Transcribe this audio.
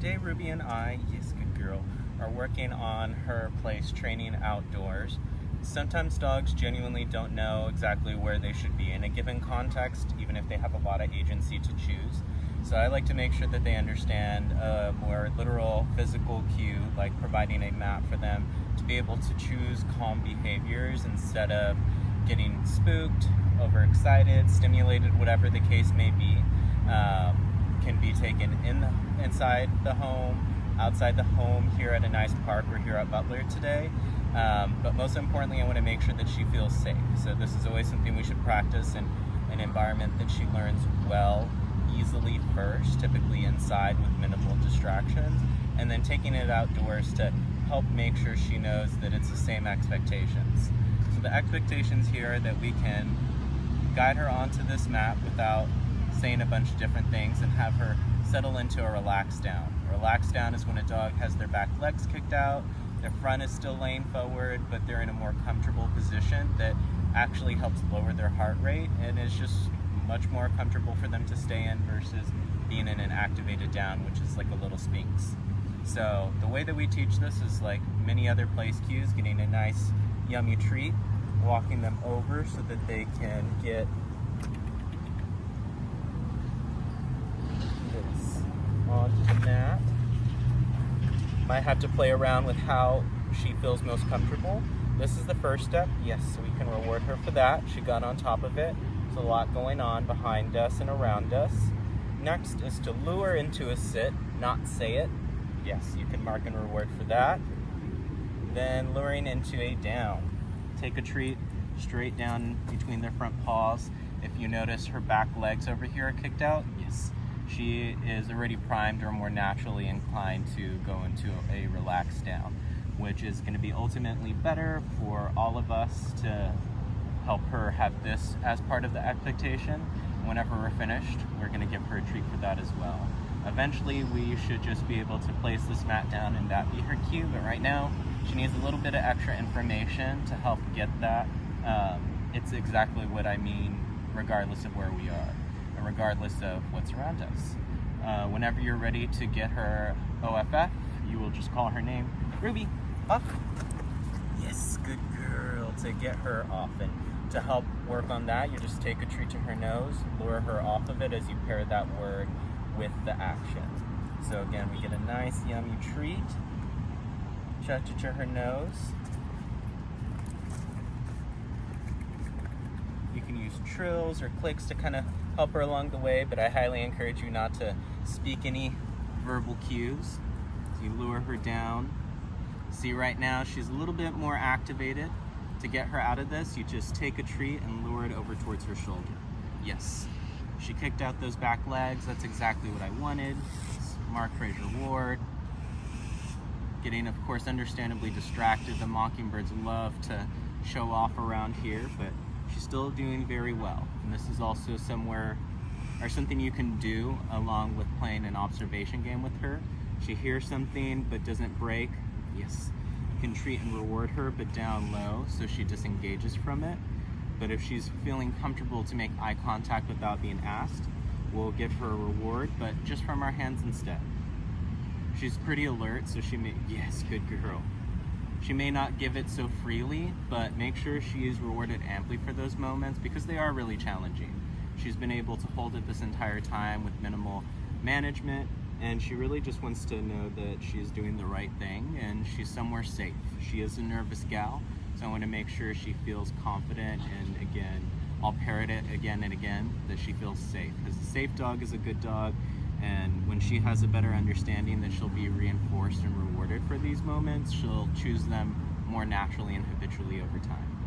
Today Ruby and I, yes good girl, are working on her place training outdoors. Sometimes dogs genuinely don't know exactly where they should be in a given context, even if they have a lot of agency to choose. So I like to make sure that they understand a more literal physical cue, like providing a map for them to be able to choose calm behaviors instead of getting spooked, overexcited, stimulated, whatever the case may be. Can be taken inside the home, outside the home, here at a nice park. We're here at Butler today. But most importantly, I want to make sure that she feels safe. So this is always something we should practice in an environment that she learns well, easily first, typically inside with minimal distractions, and then taking it outdoors to help make sure she knows that it's the same expectations. So the expectations here are that we can guide her onto this map without saying a bunch of different things and have her settle into a relaxed down. A relaxed down is when a dog has their back legs kicked out, their front is still laying forward, but they're in a more comfortable position that actually helps lower their heart rate and is just much more comfortable for them to stay in versus being in an activated down, which is like a little sphinx. So the way that we teach this is like many other place cues, getting a nice yummy treat, walking them over so that they can get this onto the mat. Might have to play around with how she feels most comfortable. This is the first step. Yes, so we can reward her for that. She got on top of it. There's a lot going on behind us and around us. Next is to lure into a sit, not say it. Yes, you can mark and reward for that. Then luring into a down. Take a treat straight down between their front paws. If you notice her back legs over here are kicked out, yes, she is already primed or more naturally inclined to go into a relaxed down, which is going to be ultimately better for all of us to help her have this as part of the expectation. Whenever we're finished, we're going to give her a treat for that as well. Eventually, we should just be able to place this mat down and that be her cue, but right now, she needs a little bit of extra information to help get that. It's exactly what I mean, regardless of where we are, and regardless of what's around us. Whenever you're ready to get her OFF, you will just call her name, Ruby, off. Yes, good girl, to get her off. And to help work on that, you just take a treat to her nose, lure her off of it as you pair that word with the action. So again, we get a nice yummy treat. Touch it to her nose. You can use trills or clicks to kind of help her along the way, but I highly encourage you not to speak any verbal cues. So you lure her down. See, right now she's a little bit more activated. To get her out of this, you just take a treat and lure it over towards her shoulder. Yes, she kicked out those back legs. That's exactly what I wanted. It's Mark Fraser Ward. Getting, of course, understandably distracted. The Mockingbirds love to show off around here, but she's still doing very well. And this is also something you can do along with playing an observation game with her. She hears something but doesn't break. Yes, you can treat and reward her, but down low so she disengages from it. But if she's feeling comfortable to make eye contact without being asked, we'll give her a reward, but just from our hands instead. She's pretty alert, so yes, good girl. She may not give it so freely, but make sure she is rewarded amply for those moments because they are really challenging. She's been able to hold it this entire time with minimal management, and she really just wants to know that she's doing the right thing and she's somewhere safe. She is a nervous gal, so I want to make sure she feels confident, and again, I'll parrot it again and again, that she feels safe. Because a safe dog is a good dog, and when she has a better understanding that she'll be reinforced and rewarded for these moments, she'll choose them more naturally and habitually over time.